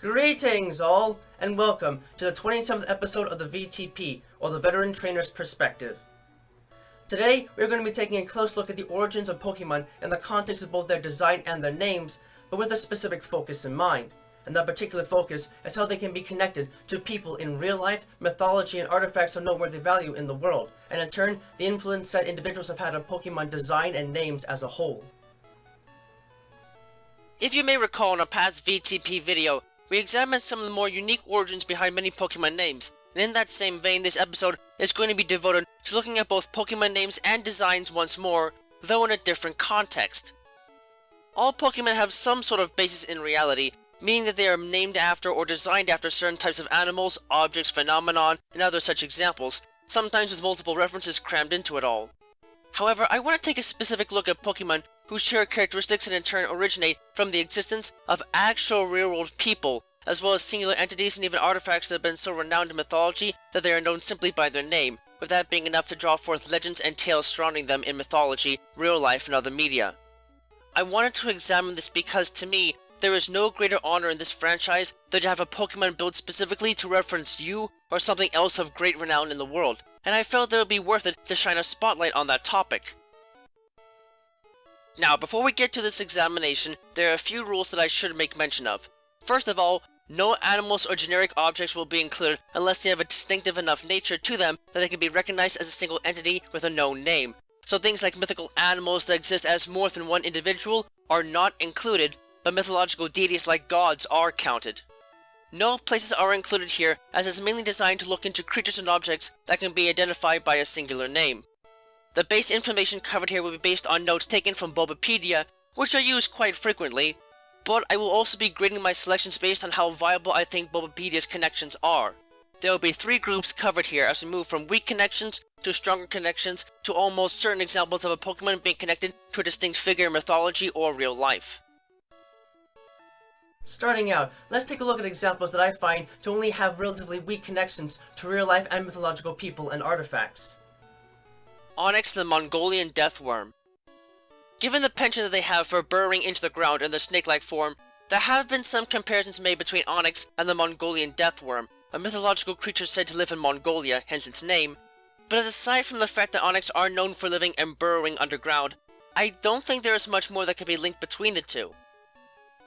Greetings all, and welcome to the 27th episode of the V.T.P, or the Veteran Trainer's Perspective. Today, we're going to be taking a close look at the origins of Pokemon in the context of both their design and their names, but with a specific focus in mind. And that particular focus is how they can be connected to people in real life, mythology, and artifacts of noteworthy value in the world, and in turn, the influence that individuals have had on Pokemon design and names as a whole. If you may recall in a past V.T.P video, we examined some of the more unique origins behind many Pokemon names, and in that same vein, this episode is going to be devoted to looking at both Pokemon names and designs once more, though in a different context. All Pokemon have some sort of basis in reality, meaning that they are named after or designed after certain types of animals, objects, phenomenon, and other such examples, sometimes with multiple references crammed into it all. However, I want to take a specific look at Pokemon who share characteristics and in turn originate from the existence of actual real-world people, as well as singular entities and even artifacts that have been so renowned in mythology that they are known simply by their name, with that being enough to draw forth legends and tales surrounding them in mythology, real life, and other media. I wanted to examine this because, to me, there is no greater honor in this franchise than to have a Pokemon built specifically to reference you or something else of great renown in the world, and I felt that it would be worth it to shine a spotlight on that topic. Now, before we get to this examination, there are a few rules that I should make mention of. First of all, no animals or generic objects will be included unless they have a distinctive enough nature to them that they can be recognized as a single entity with a known name. So things like mythical animals that exist as more than one individual are not included, but mythological deities like gods are counted. No places are included here, as it's mainly designed to look into creatures and objects that can be identified by a singular name. The base information covered here will be based on notes taken from Bulbapedia, which are used quite frequently, but I will also be grading my selections based on how viable I think Bulbapedia's connections are. There will be three groups covered here as we move from weak connections to stronger connections to almost certain examples of a Pokemon being connected to a distinct figure in mythology or real life. Starting out, let's take a look at examples that I find to only have relatively weak connections to real life and mythological people and artifacts. Onix the Mongolian Deathworm. Given the penchant that they have for burrowing into the ground in their snake-like form, there have been some comparisons made between Onix and the Mongolian Deathworm, a mythological creature said to live in Mongolia, hence its name. But aside from the fact that Onix are known for living and burrowing underground, I don't think there is much more that can be linked between the two.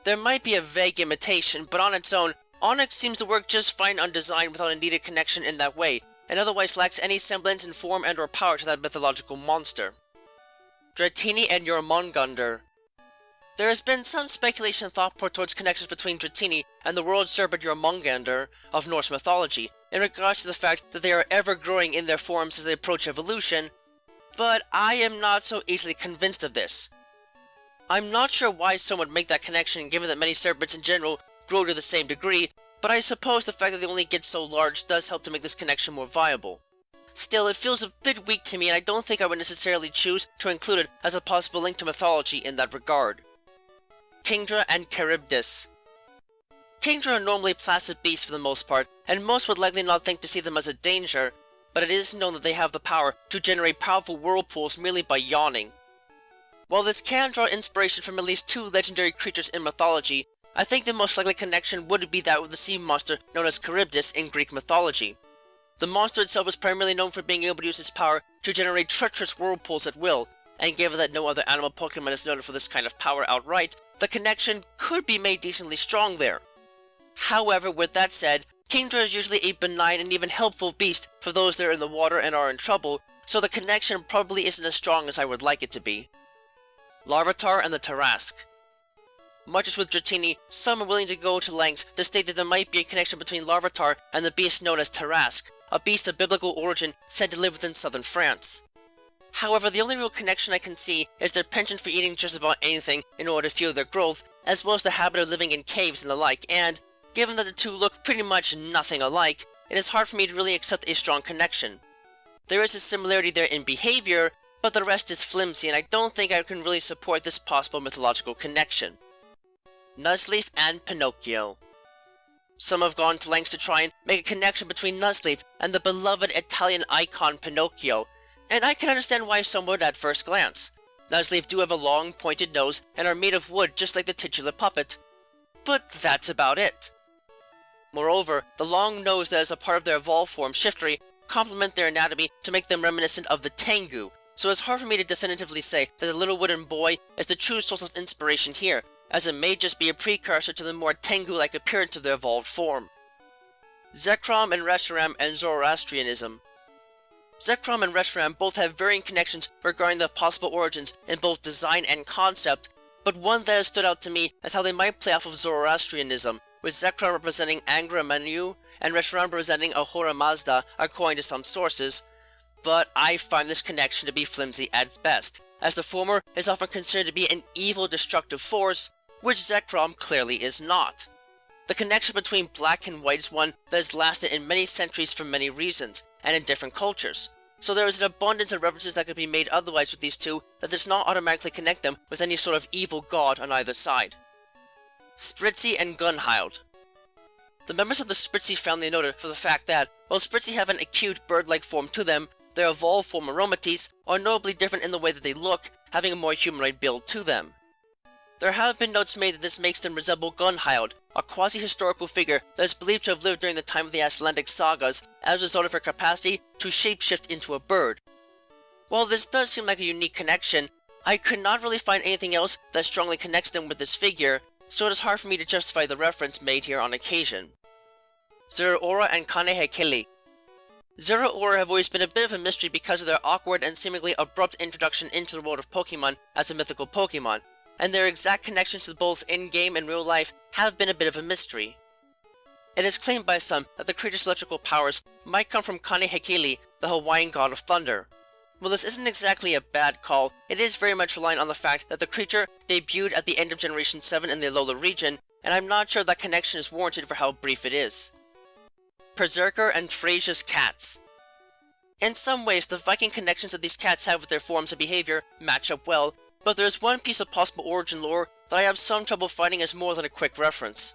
There might be a vague imitation, but on its own, Onix seems to work just fine on design without a needed connection in that way, and otherwise lacks any semblance in form and or power to that mythological monster. Dratini and Jormungandr. There has been some speculation and thought put towards connections between Dratini and the world serpent Jormungandr of Norse mythology, in regards to the fact that they are ever growing in their forms as they approach evolution, but I am not so easily convinced of this. I'm not sure why someone would make that connection given that many serpents in general grow to the same degree, but I suppose the fact that they only get so large does help to make this connection more viable. Still, it feels a bit weak to me and I don't think I would necessarily choose to include it as a possible link to mythology in that regard. Kingdra and Charybdis. Kingdra are normally placid beasts for the most part, and most would likely not think to see them as a danger, but it is known that they have the power to generate powerful whirlpools merely by yawning. While this can draw inspiration from at least two legendary creatures in mythology, I think the most likely connection would be that with the sea monster known as Charybdis in Greek mythology. The monster itself is primarily known for being able to use its power to generate treacherous whirlpools at will, and given that no other animal Pokemon is noted for this kind of power outright, the connection could be made decently strong there. However, with that said, Kingdra is usually a benign and even helpful beast for those that are in the water and are in trouble, so the connection probably isn't as strong as I would like it to be. Larvitar and the Tarrasque. Much as with Dratini, some are willing to go to lengths to state that there might be a connection between Larvitar and the beast known as Tarrasque, a beast of biblical origin said to live within southern France. However, the only real connection I can see is their penchant for eating just about anything in order to fuel their growth, as well as the habit of living in caves and the like, and, given that the two look pretty much nothing alike, it is hard for me to really accept a strong connection. There is a similarity there in behavior, but the rest is flimsy and I don't think I can really support this possible mythological connection. Nuzleaf and Pinocchio. Some have gone to lengths to try and make a connection between Nuzleaf and the beloved Italian icon Pinocchio, and I can understand why some would at first glance. Nuzleaf do have a long, pointed nose and are made of wood just like the titular puppet. But that's about it. Moreover, the long nose that is a part of their evolved form, Shiftry, complement their anatomy to make them reminiscent of the Tengu, so it's hard for me to definitively say that the little wooden boy is the true source of inspiration here, as it may just be a precursor to the more Tengu-like appearance of their evolved form. Zekrom and Reshiram and Zoroastrianism. Zekrom and Reshiram both have varying connections regarding the possible origins in both design and concept, but one that has stood out to me is how they might play off of Zoroastrianism, with Zekrom representing Angra Mainyu and Reshiram representing Ahura Mazda according to some sources, but I find this connection to be flimsy at best, as the former is often considered to be an evil destructive force, which Zekrom clearly is not. The connection between black and white is one that has lasted in many centuries for many reasons, and in different cultures, so there is an abundance of references that could be made otherwise with these two that does not automatically connect them with any sort of evil god on either side. Spritzy and Gunhild. The members of the Spritzy family are noted for the fact that, while Spritzy have an acute bird-like form to them, their evolved form Aromates are notably different in the way that they look, having a more humanoid build to them. There have been notes made that this makes them resemble Gunhild, a quasi-historical figure that is believed to have lived during the time of the Icelandic sagas as a result of her capacity to shapeshift into a bird. While this does seem like a unique connection, I could not really find anything else that strongly connects them with this figure, so it is hard for me to justify the reference made here on occasion. Zeraora and Kanehekili. Zeraora have always been a bit of a mystery because of their awkward and seemingly abrupt introduction into the world of Pokemon as a mythical Pokemon, and their exact connections to both in-game and real life have been a bit of a mystery. It is claimed by some that the creature's electrical powers might come from Kanehekili, the Hawaiian god of thunder. While this isn't exactly a bad call, it is very much reliant on the fact that the creature debuted at the end of Generation 7 in the Alola region, and I'm not sure that connection is warranted for how brief it is. Berserker and Frasia's cats. In some ways, the Viking connections that these cats have with their forms and behavior match up well, but there is one piece of possible origin lore that I have some trouble finding as more than a quick reference.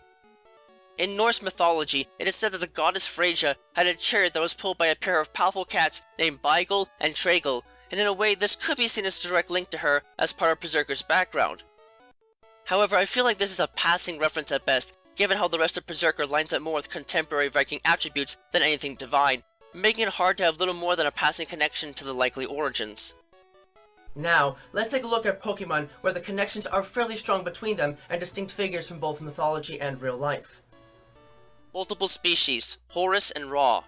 In Norse mythology, it is said that the goddess Freyja had a chariot that was pulled by a pair of powerful cats named Beigel and Tregel, and in a way this could be seen as a direct link to her as part of Berserker's background. However, I feel like this is a passing reference at best, given how the rest of Berserker lines up more with contemporary Viking attributes than anything divine, making it hard to have little more than a passing connection to the likely origins. Now, let's take a look at Pokemon where the connections are fairly strong between them and distinct figures from both mythology and real life. Multiple species, Horus and Ra.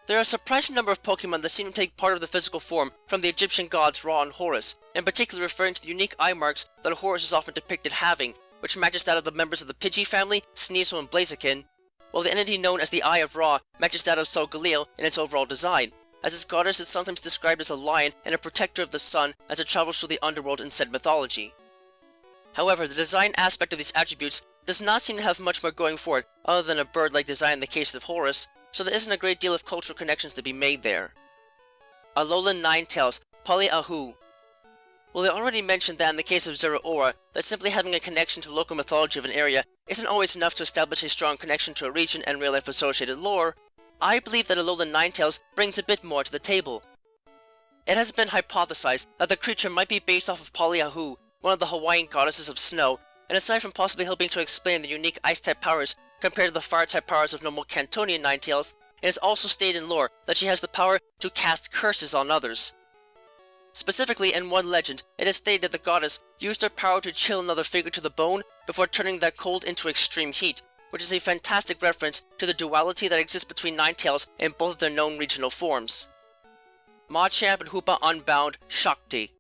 There are a surprising number of Pokemon that seem to take part of the physical form from the Egyptian gods Ra and Horus, in particular referring to the unique eye marks that Horus is often depicted having, which matches that of the members of the Pidgey family, Sneasel and Blaziken, while the entity known as the Eye of Ra matches that of Solgaleo in its overall design, as its goddess is sometimes described as a lion and a protector of the sun as it travels through the underworld in said mythology. However, the design aspect of these attributes does not seem to have much more going for it other than a bird-like design in the case of Horus, so there isn't a great deal of cultural connections to be made there. Alolan Ninetales, Polyahu. Well, I already mentioned that in the case of Zeraora, that simply having a connection to local mythology of an area isn't always enough to establish a strong connection to a region and real-life associated lore. I believe that Alolan Ninetales brings a bit more to the table. It has been hypothesized that the creature might be based off of Polyahu, one of the Hawaiian goddesses of snow, and aside from possibly helping to explain the unique ice-type powers compared to the fire-type powers of normal Cantonian Ninetales, it is also stated in lore that she has the power to cast curses on others. Specifically, in one legend, it is stated that the goddess used her power to chill another figure to the bone before turning that cold into extreme heat, which is a fantastic reference to the duality that exists between Ninetales in both of their known regional forms. Machamp and Hoopa Unbound, Shakti.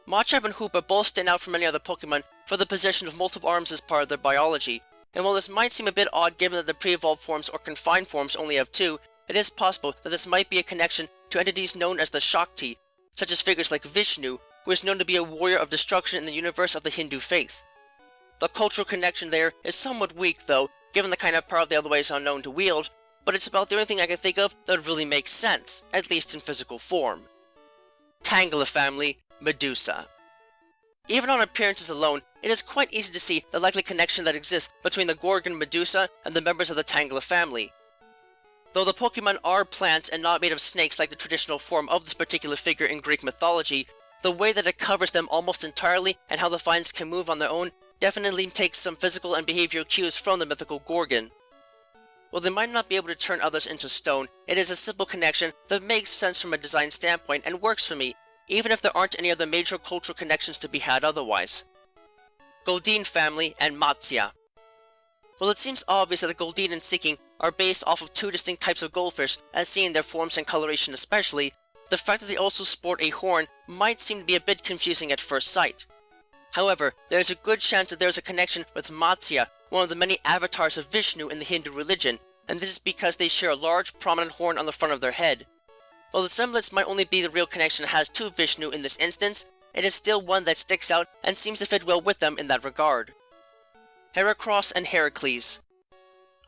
Machamp and Hoopa both stand out from many other Pokemon for the possession of multiple arms as part of their biology, and while this might seem a bit odd given that the pre-evolved forms or confined forms only have two, it is possible that this might be a connection to entities known as the Shakti, such as figures like Vishnu, who is known to be a warrior of destruction in the universe of the Hindu faith. The cultural connection there is somewhat weak though, given the kind of power they otherwise are known to wield, but it's about the only thing I can think of that would really make sense, at least in physical form. Tangela family, Medusa. Even on appearances alone, it is quite easy to see the likely connection that exists between the Gorgon Medusa and the members of the Tangela family. Though the Pokemon are plants and not made of snakes like the traditional form of this particular figure in Greek mythology, the way that it covers them almost entirely and how the vines can move on their own definitely takes some physical and behavioral cues from the mythical Gorgon. while they might not be able to turn others into stone, it is a simple connection that makes sense from a design standpoint and works for me, even if there aren't any other major cultural connections to be had otherwise. Goldeen Family and Matsya. Well, it seems obvious that the Goldeen and Seeking are based off of two distinct types of goldfish, as seen in their forms and coloration especially. The fact that they also sport a horn might seem to be a bit confusing at first sight. However, there is a good chance that there is a connection with Matsya, one of the many avatars of Vishnu in the Hindu religion, and this is because they share a large prominent horn on the front of their head. While the semblance might only be the real connection it has to Vishnu in this instance, it is still one that sticks out and seems to fit well with them in that regard. Heracross and Heracles.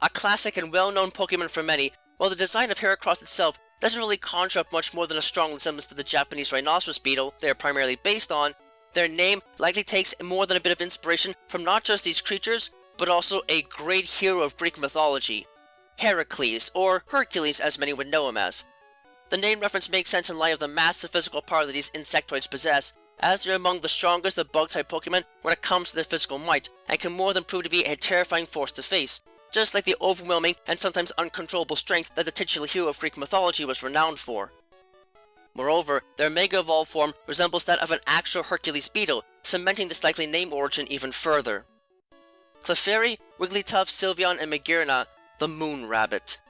A classic and well-known Pokemon for many, while the design of Heracross itself doesn't really conjure up much more than a strong resemblance to the Japanese rhinoceros beetle they are primarily based on, their name likely takes more than a bit of inspiration from not just these creatures, but also a great hero of Greek mythology, Heracles, or Hercules as many would know him as. The name reference makes sense in light of the massive physical power that these insectoids possess, as they're among the strongest of bug-type Pokemon when it comes to their physical might, and can more than prove to be a terrifying force to face, just like the overwhelming and sometimes uncontrollable strength that the titular hero of Greek mythology was renowned for. Moreover, their Mega Evolved form resembles that of an actual Hercules beetle, cementing this likely name origin even further. Clefairy, Wigglytuff, Sylveon, and Magearna, the Moon Rabbit.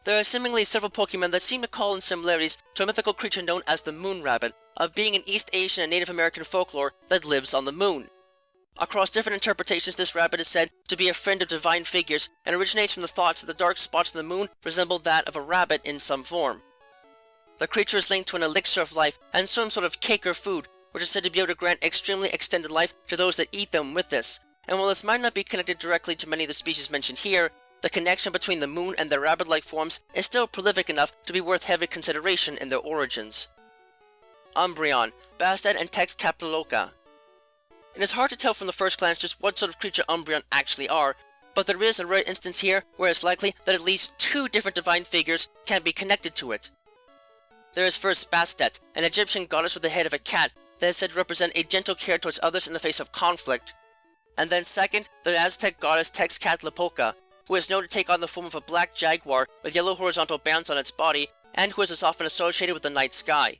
There are seemingly several Pokemon that seem to call in similarities to a mythical creature known as the Moon Rabbit, a being in East Asian and Native American folklore that lives on the moon. Across different interpretations, this rabbit is said to be a friend of divine figures and originates from the thoughts that the dark spots on the moon resemble that of a rabbit in some form. The creature is linked to an elixir of life and some sort of cake or food, which is said to be able to grant extremely extended life to those that eat them with this. And while this might not be connected directly to many of the species mentioned here, the connection between the moon and their rabbit-like forms is still prolific enough to be worth heavy consideration in their origins. Umbreon, Bastard, and Texcapitaloca. It is hard to tell from the first glance just what sort of creature Umbreon actually are, but there is a rare instance here where it's likely that at least two different divine figures can be connected to it. There is first Bastet, an Egyptian goddess with the head of a cat that is said to represent a gentle care towards others in the face of conflict. And then second, the Aztec goddess Texcatlipoca, who is known to take on the form of a black jaguar with yellow horizontal bands on its body, and who is as often associated with the night sky.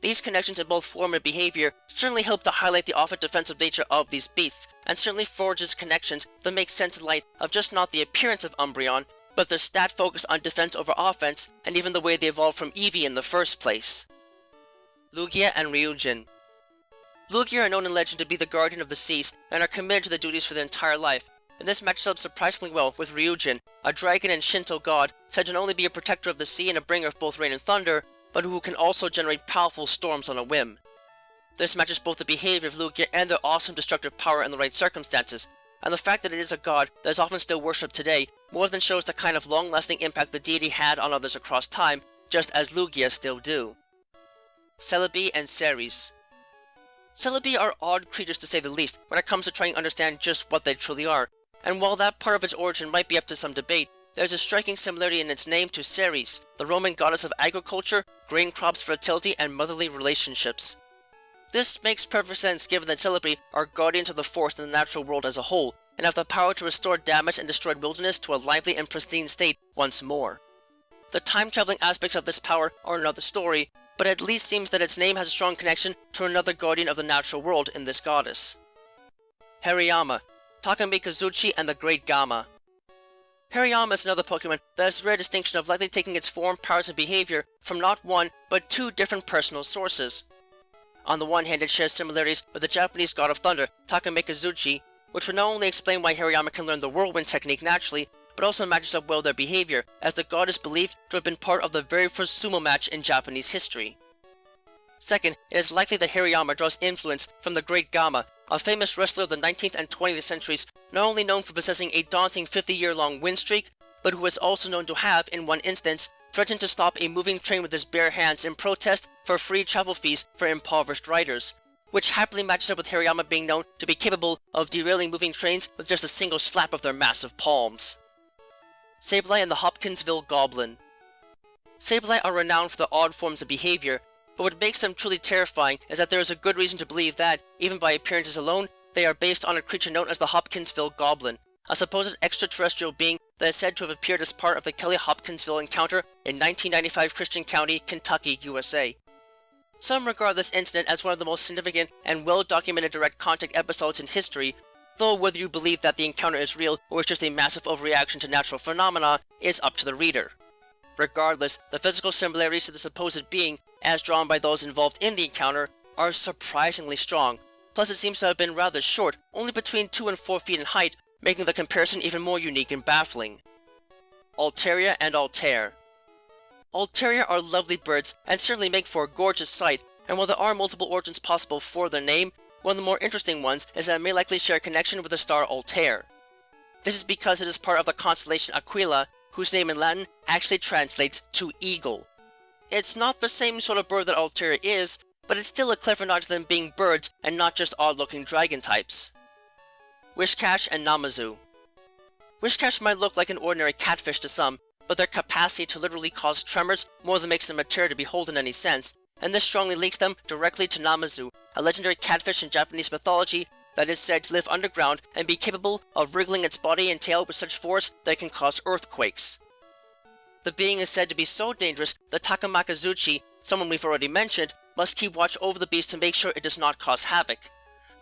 These connections in both form and behavior certainly help to highlight the often defensive nature of these beasts, and certainly forges connections that make sense in light of just not the appearance of Umbreon, but their stat focus on defense over offense, and even the way they evolved from Eevee in the first place. Lugia and Ryujin. Lugia are known in legend to be the guardian of the seas, and are committed to the duties for their entire life, and this matches up surprisingly well with Ryujin, a dragon and Shinto god said to not only be a protector of the sea and a bringer of both rain and thunder, but who can also generate powerful storms on a whim. This matches both the behavior of Lugia and their awesome destructive power in the right circumstances, and the fact that it is a god that is often still worshipped today more than shows the kind of long-lasting impact the deity had on others across time, just as Lugia still do. Celebi and Ceres. Celebi are odd creatures to say the least when it comes to trying to understand just what they truly are, and while that part of its origin might be up to some debate, there is a striking similarity in its name to Ceres, the Roman goddess of agriculture, grain crops, fertility, and motherly relationships. This makes perfect sense given that Celebi are guardians of the forest and the natural world as a whole, and have the power to restore damaged and destroyed wilderness to a lively and pristine state once more. The time-traveling aspects of this power are another story, but it at least seems that its name has a strong connection to another guardian of the natural world in this goddess. Hariyama, Takamikazuchi, and the Great Gamma. Hariyama is another Pokemon that has the rare distinction of likely taking its form, powers, and behavior from not one, but two different personal sources. On the one hand, it shares similarities with the Japanese god of thunder, Takamikazuchi, which would not only explain why Hariyama can learn the whirlwind technique naturally, but also matches up well their behavior, as the god is believed to have been part of the very first sumo match in Japanese history. Second, it is likely that Hariyama draws influence from the Great Gamma, a famous wrestler of the 19th and 20th centuries, not only known for possessing a daunting 50-year-long win streak, but who is also known to have, in one instance, threatened to stop a moving train with his bare hands in protest for free travel fees for impoverished riders, which happily matches up with Hariyama being known to be capable of derailing moving trains with just a single slap of their massive palms. Sableye and the Hopkinsville Goblin. Sableye are renowned for their odd forms of behavior, but what makes them truly terrifying is that there is a good reason to believe that, even by appearances alone, they are based on a creature known as the Hopkinsville Goblin, a supposed extraterrestrial being that is said to have appeared as part of the Kelly Hopkinsville encounter in 1995 Christian County, Kentucky, USA. Some regard this incident as one of the most significant and well-documented direct contact episodes in history, though whether you believe that the encounter is real or is just a massive overreaction to natural phenomena is up to the reader. Regardless, the physical similarities to the supposed being, as drawn by those involved in the encounter, are surprisingly strong, plus it seems to have been rather short, only between 2 and 4 feet in height, making the comparison even more unique and baffling. Altaria and Altair. Altaria are lovely birds and certainly make for a gorgeous sight, and while there are multiple origins possible for their name, one of the more interesting ones is that it may likely share a connection with the star Altair. This is because it is part of the constellation Aquila, whose name in Latin actually translates to eagle. It's not the same sort of bird that Altaria is, but it's still a clever nod to them being birds and not just odd-looking dragon types. Wishcash and Namazu. Wishcash might look like an ordinary catfish to some, but their capacity to literally cause tremors more than makes them a terror to behold in any sense, and this strongly links them directly to Namazu, a legendary catfish in Japanese mythology that is said to live underground and be capable of wriggling its body and tail with such force that it can cause earthquakes. The being is said to be so dangerous that Takamakazuchi, someone we've already mentioned, must keep watch over the beast to make sure it does not cause havoc.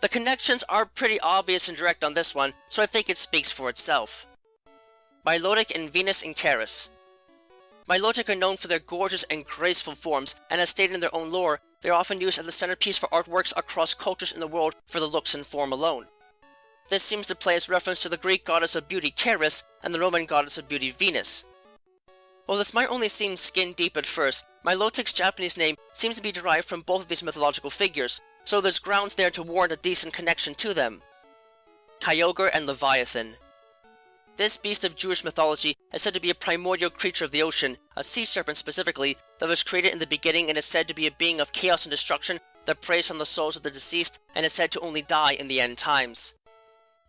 The connections are pretty obvious and direct on this one, so I think it speaks for itself. Milotic and Venus Incaris. Milotic are known for their gorgeous and graceful forms, and as stated in their own lore, they are often used as the centerpiece for artworks across cultures in the world for the looks and form alone. This seems to play as reference to the Greek goddess of beauty Charis and the Roman goddess of beauty Venus. While this might only seem skin deep at first, Milotic's Japanese name seems to be derived from both of these mythological figures, so there's grounds there to warrant a decent connection to them. Kyogre and Leviathan. This beast of Jewish mythology is said to be a primordial creature of the ocean, a sea serpent specifically, that was created in the beginning and is said to be a being of chaos and destruction that preys on the souls of the deceased and is said to only die in the end times.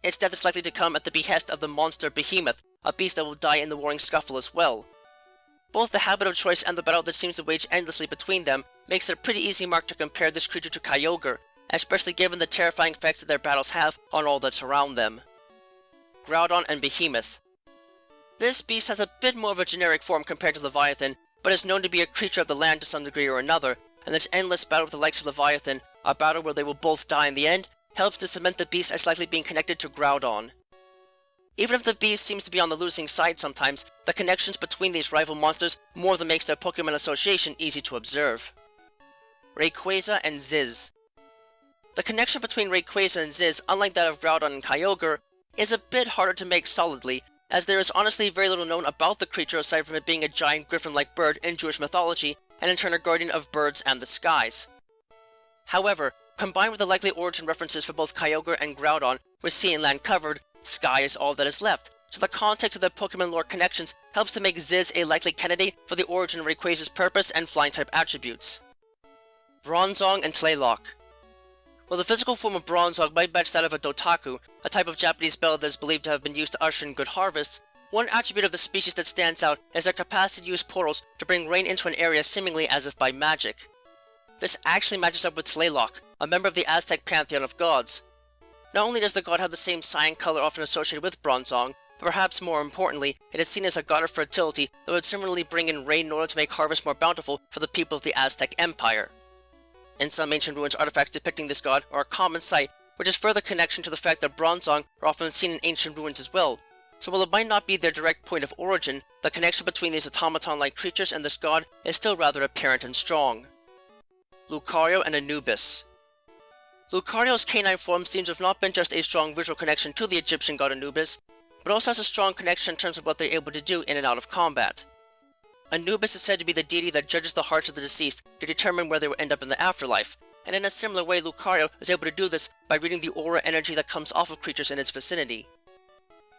Its death is likely to come at the behest of the monster Behemoth, a beast that will die in the warring scuffle as well. Both the habit of choice and the battle that seems to wage endlessly between them makes it a pretty easy mark to compare this creature to Kyogre, especially given the terrifying effects that their battles have on all that's around them. Groudon and Behemoth. This beast has a bit more of a generic form compared to Leviathan, but is known to be a creature of the land to some degree or another, and this endless battle with the likes of Leviathan, a battle where they will both die in the end, helps to cement the beast as likely being connected to Groudon. Even if the beast seems to be on the losing side sometimes, the connections between these rival monsters more than makes their Pokemon association easy to observe. Rayquaza and Ziz. The connection between Rayquaza and Ziz, unlike that of Groudon and Kyogre, is a bit harder to make solidly, as there is honestly very little known about the creature aside from it being a giant griffin-like bird in Jewish mythology, and in turn a guardian of birds and the skies. However, combined with the likely origin references for both Kyogre and Groudon, with sea and land covered, sky is all that is left, so the context of their Pokemon lore connections helps to make Ziz a likely candidate for the origin of Rayquaza's purpose and flying-type attributes. Bronzong and Slaylock. While the physical form of Bronzong might match that of a Dotaku, a type of Japanese bell that is believed to have been used to usher in good harvests, one attribute of the species that stands out is their capacity to use portals to bring rain into an area seemingly as if by magic. This actually matches up with Slaylock, a member of the Aztec pantheon of gods. Not only does the god have the same cyan color often associated with Bronzong, but perhaps more importantly, it is seen as a god of fertility that would similarly bring in rain in order to make harvest more bountiful for the people of the Aztec Empire. In some ancient ruins, artifacts depicting this god are a common sight, which is further connection to the fact that Bronzong are often seen in ancient ruins as well. So while it might not be their direct point of origin, the connection between these automaton-like creatures and this god is still rather apparent and strong. Lucario and Anubis. Lucario's canine form seems to have not been just a strong visual connection to the Egyptian god Anubis, but also has a strong connection in terms of what they're able to do in and out of combat. Anubis is said to be the deity that judges the hearts of the deceased to determine where they will end up in the afterlife, and in a similar way Lucario is able to do this by reading the aura energy that comes off of creatures in its vicinity.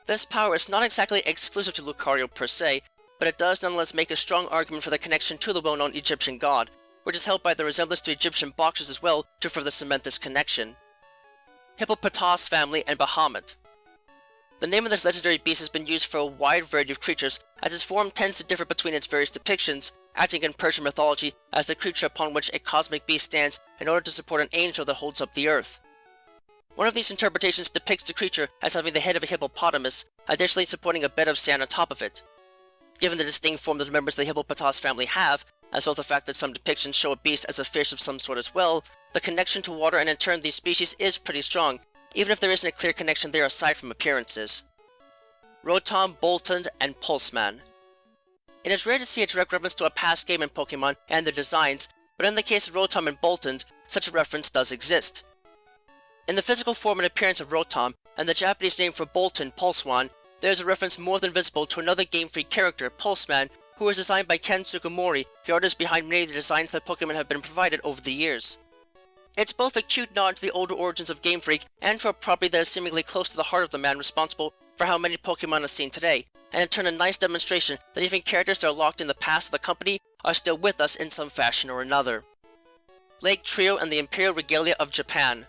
This power is not exactly exclusive to Lucario per se, but it does nonetheless make a strong argument for the connection to the well-known Egyptian god, which is helped by the resemblance to Egyptian boxers as well to further cement this connection. Hippopotamus Family and Behemoth. The name of this legendary beast has been used for a wide variety of creatures, as its form tends to differ between its various depictions, acting in Persian mythology as the creature upon which a cosmic beast stands in order to support an angel that holds up the earth. One of these interpretations depicts the creature as having the head of a hippopotamus, additionally supporting a bed of sand on top of it. Given the distinct form that the members of the Hippopotamus family have, as well as the fact that some depictions show a beast as a fish of some sort as well, the connection to water and in turn these species is pretty strong, even if there isn't a clear connection there aside from appearances. Rotom, Boltund, and Pulseman. It is rare to see a direct reference to a past game in Pokemon and their designs, but in the case of Rotom and Boltund, such a reference does exist. In the physical form and appearance of Rotom, and the Japanese name for Boltund, Pulsewan, there is a reference more than visible to another Game Freak character, Pulseman, who was designed by Ken Tsukamori, the artist behind many of the designs that Pokemon have been provided over the years. It's both a cute nod to the older origins of Game Freak and to a property that is seemingly close to the heart of the man responsible for how many Pokemon are seen today, and in turn a nice demonstration that even characters that are locked in the past of the company are still with us in some fashion or another. Lake Trio and the Imperial Regalia of Japan.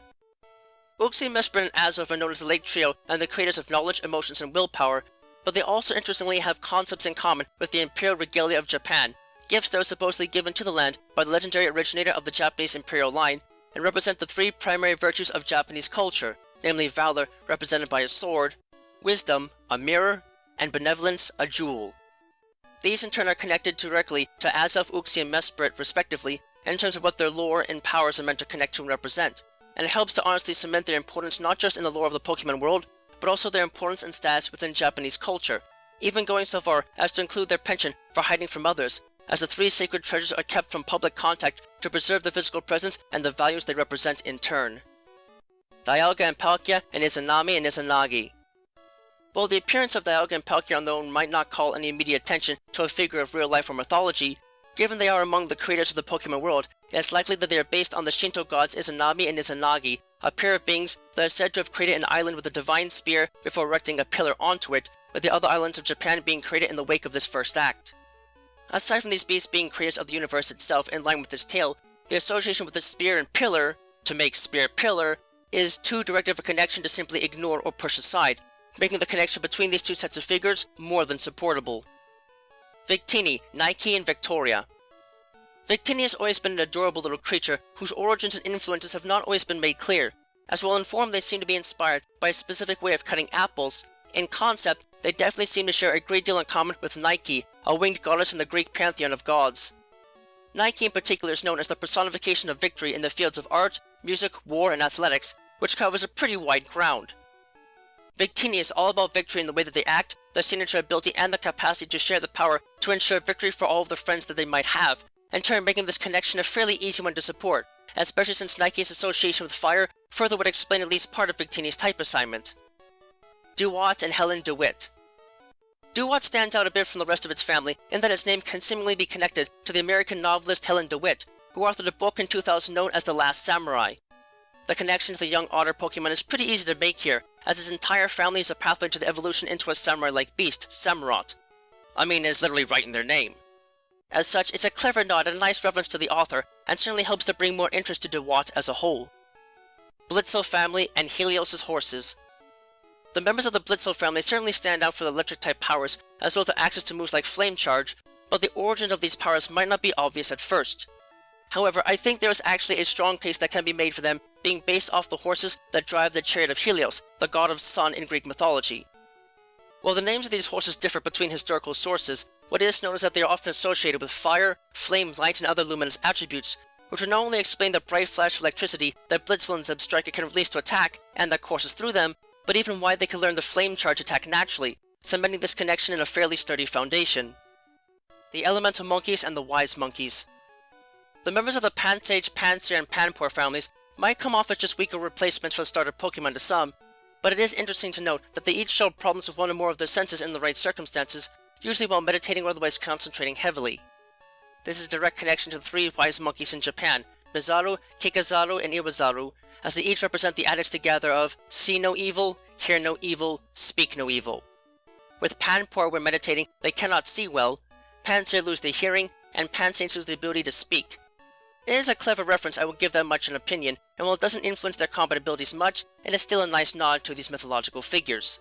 Uxie, Mesprit, and Azov are known as the Lake Trio and the creators of knowledge, emotions, and willpower, but they also interestingly have concepts in common with the Imperial Regalia of Japan, gifts that were supposedly given to the land by the legendary originator of the Japanese Imperial line, and represent the three primary virtues of Japanese culture, namely valor, represented by a sword, wisdom, a mirror, and benevolence, a jewel. These in turn are connected directly to Azov, Uxie, and Mesprit, respectively, in terms of what their lore and powers are meant to connect to and represent, and it helps to honestly cement their importance not just in the lore of the Pokemon world, but also their importance and status within Japanese culture, even going so far as to include their penchant for hiding from others, as the three sacred treasures are kept from public contact to preserve their physical presence and the values they represent in turn. Dialga and Palkia, and Izanami and Izanagi. While the appearance of Dialga and Palkia on their own might not call any immediate attention to a figure of real life or mythology, given they are among the creators of the Pokemon world, it is likely that they are based on the Shinto gods Izanami and Izanagi, a pair of beings that are said to have created an island with a divine spear before erecting a pillar onto it, with the other islands of Japan being created in the wake of this first act. Aside from these beasts being creators of the universe itself in line with this tale, the association with the spear and pillar, to make spear pillar, is too direct of a connection to simply ignore or push aside, making the connection between these two sets of figures more than supportable. Victini, Nike, and Victoria. Victini has always been an adorable little creature whose origins and influences have not always been made clear. As well informed, they seem to be inspired by a specific way of cutting apples. In concept, they definitely seem to share a great deal in common with Nike, a winged goddess in the Greek pantheon of gods. Nike in particular is known as the personification of victory in the fields of art, music, war, and athletics, which covers a pretty wide ground. Victini is all about victory in the way that they act, their signature ability, and the capacity to share the power to ensure victory for all of the friends that they might have, in turn making this connection a fairly easy one to support, especially since Nike's association with fire further would explain at least part of Victini's type assignment. Dewatt and Helen DeWitt. Dewatt stands out a bit from the rest of its family in that its name can seemingly be connected to the American novelist Helen DeWitt, who authored a book in 2000 known as The Last Samurai. The connection to the young otter Pokemon is pretty easy to make here, as his entire family is a pathway to the evolution into a samurai-like beast, Samurott. I mean, it's literally right in their name. As such, it's a clever nod and a nice reference to the author, and certainly helps to bring more interest to Dewatt as a whole. Blitzel family and Helios' horses. The members of the Blitzel family certainly stand out for their electric-type powers, as well as their access to moves like Flame Charge, but the origin of these powers might not be obvious at first. However, I think there is actually a strong case that can be made for them being based off the horses that drive the chariot of Helios, the god of sun in Greek mythology. While the names of these horses differ between historical sources, what is known is that they are often associated with fire, flame, light, and other luminous attributes, which would not only explain the bright flash of electricity that Blitzel and Zebstrika can release to attack, and that courses through them, but even why they can learn the Flame Charge attack naturally, cementing this connection in a fairly sturdy foundation. The Elemental Monkeys and the Wise Monkeys. The members of the Pansage, Pansear, and Panpour families might come off as just weaker replacements for the starter Pokemon to some, but it is interesting to note that they each showed problems with one or more of their senses in the right circumstances, usually while meditating or otherwise concentrating heavily. This is a direct connection to the three wise monkeys in Japan, Mizaru, Kikazaru, and Iwazaru, as they each represent the adage together of see no evil, hear no evil, speak no evil. With Panpour when meditating they cannot see well, Pansear lose their hearing, and Pansage lose the ability to speak. It is a clever reference, I will give them much an opinion, and while it doesn't influence their combat abilities much, it is still a nice nod to these mythological figures.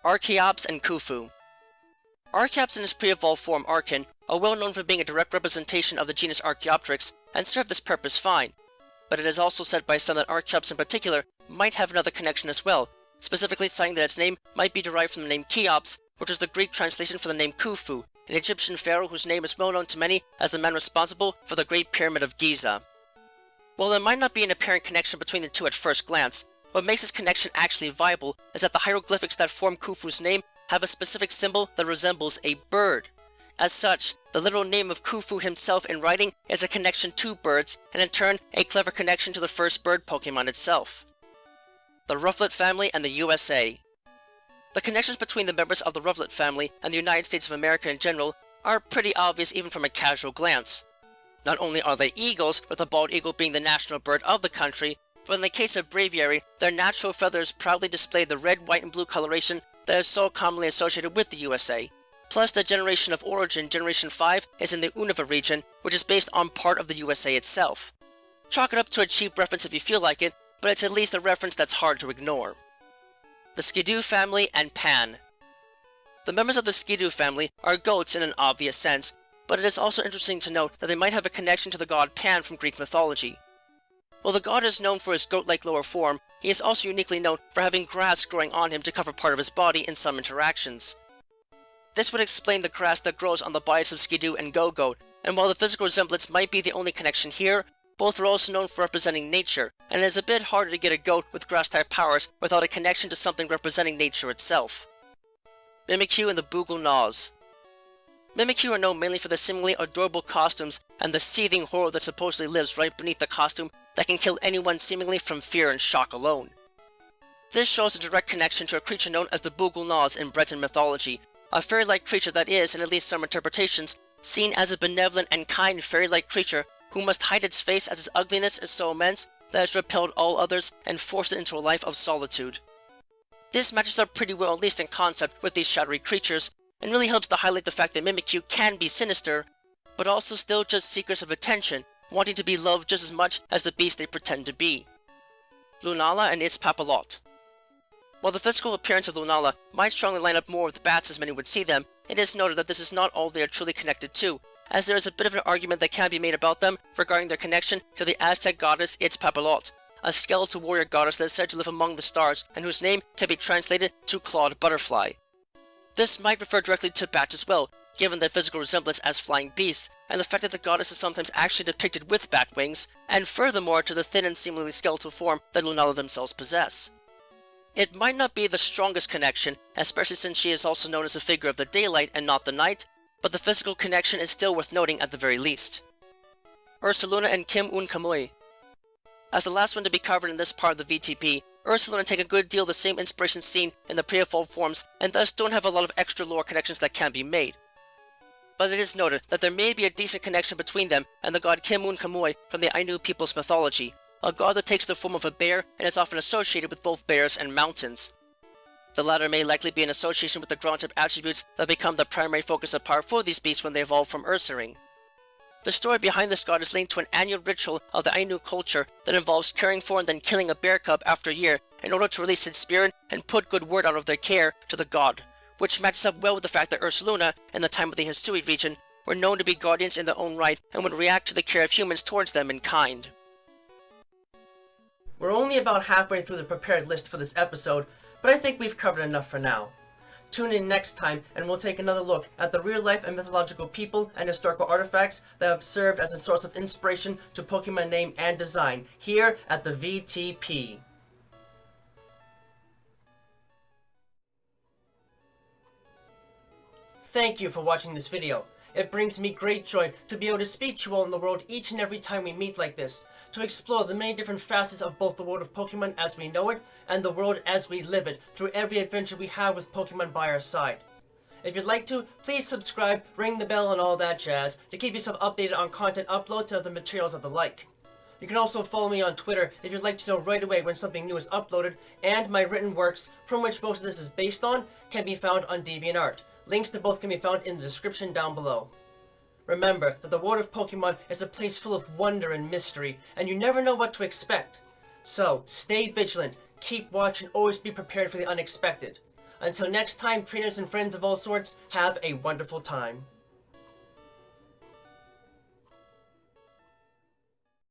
Archeops and Khufu. Archeops in its pre-evolved form Archon are well known for being a direct representation of the genus Archaeopteryx and serve this purpose fine, but it is also said by some that Archeops in particular might have another connection as well, specifically citing that its name might be derived from the name Cheops, which is the Greek translation for the name Khufu, an Egyptian pharaoh whose name is well known to many as the man responsible for the Great Pyramid of Giza. While there might not be an apparent connection between the two at first glance, what makes this connection actually viable is that the hieroglyphics that form Khufu's name have a specific symbol that resembles a bird. As such, the literal name of Khufu himself in writing is a connection to birds, and in turn, a clever connection to the first bird Pokemon itself. The Revlit family and the USA. The connections between the members of the Revlit family and the United States of America in general are pretty obvious even from a casual glance. Not only are they eagles, with the bald eagle being the national bird of the country, but in the case of Braviary, their natural feathers proudly display the red, white, and blue coloration that is so commonly associated with the USA. Plus, the generation of origin, Generation 5, is in the Unova region, which is based on part of the USA itself. Chalk it up to a cheap reference if you feel like it, but it's at least a reference that's hard to ignore. The Skidoo family and Pan. The members of the Skidoo family are goats in an obvious sense, but it is also interesting to note that they might have a connection to the god Pan from Greek mythology. While the god is known for his goat-like lower form, he is also uniquely known for having grass growing on him to cover part of his body in some interactions. This would explain the grass that grows on the bodies of Skidoo and Go-Goat, and while the physical resemblance might be the only connection here, both are also known for representing nature, and it is a bit harder to get a goat with grass-type powers without a connection to something representing nature itself. Mimikyu and the Boogle Gnaws. Mimikyu are known mainly for the seemingly adorable costumes and the seething horror that supposedly lives right beneath the costume that can kill anyone seemingly from fear and shock alone. This shows a direct connection to a creature known as the Boogle Gnaws in Breton mythology, a fairy-like creature that is, in at least some interpretations, seen as a benevolent and kind fairy-like creature who must hide its face as its ugliness is so immense that it has repelled all others and forced it into a life of solitude. This matches up pretty well, at least in concept, with these shadowy creatures, and really helps to highlight the fact that Mimikyu can be sinister, but also still just seekers of attention, wanting to be loved just as much as the beast they pretend to be. Lunala and its Papillot. While the physical appearance of Lunala might strongly line up more with bats as many would see them, it is noted that this is not all they are truly connected to, as there is a bit of an argument that can be made about them regarding their connection to the Aztec goddess Itzpapilot, a skeletal warrior goddess that is said to live among the stars and whose name can be translated to clawed butterfly. This might refer directly to bats as well, given their physical resemblance as flying beasts, and the fact that the goddess is sometimes actually depicted with bat wings, and furthermore to the thin and seemingly skeletal form that Lunala themselves possess. It might not be the strongest connection, especially since she is also known as a figure of the daylight and not the night, but the physical connection is still worth noting at the very least. Ursaluna and Kim Unkamui. As the last one to be covered in this part of the V.T.P, Ursaluna take a good deal of the same inspiration seen in the pre-evolved forms and thus don't have a lot of extra lore connections that can be made. But it is noted that there may be a decent connection between them and the god Kim Unkamui from the Ainu people's mythology, a god that takes the form of a bear and is often associated with both bears and mountains. The latter may likely be in association with the ground-type attributes that become the primary focus of power for these beasts when they evolve from Ursaring. The story behind this god is linked to an annual ritual of the Ainu culture that involves caring for and then killing a bear cub after a year in order to release its spirit and put good word out of their care to the god, which matches up well with the fact that Ursaluna, in the time of the Hisui region, were known to be guardians in their own right and would react to the care of humans towards them in kind. We're only about halfway through the prepared list for this episode, but I think we've covered enough for now. Tune in next time and we'll take another look at the real-life and mythological people and historical artifacts that have served as a source of inspiration to Pokemon name and design here at the V.T.P. Thank you for watching this video. It brings me great joy to be able to speak to you all in the world each and every time we meet like this, to explore the many different facets of both the world of Pokemon as we know it, and the world as we live it, through every adventure we have with Pokemon by our side. If you'd like to, please subscribe, ring the bell and all that jazz, to keep yourself updated on content uploads and other materials of the like. You can also follow me on Twitter if you'd like to know right away when something new is uploaded, and my written works, from which most of this is based on, can be found on DeviantArt. Links to both can be found in the description down below. Remember that the world of Pokemon is a place full of wonder and mystery, and you never know what to expect. So, stay vigilant, keep watch, and always be prepared for the unexpected. Until next time, trainers and friends of all sorts, have a wonderful time.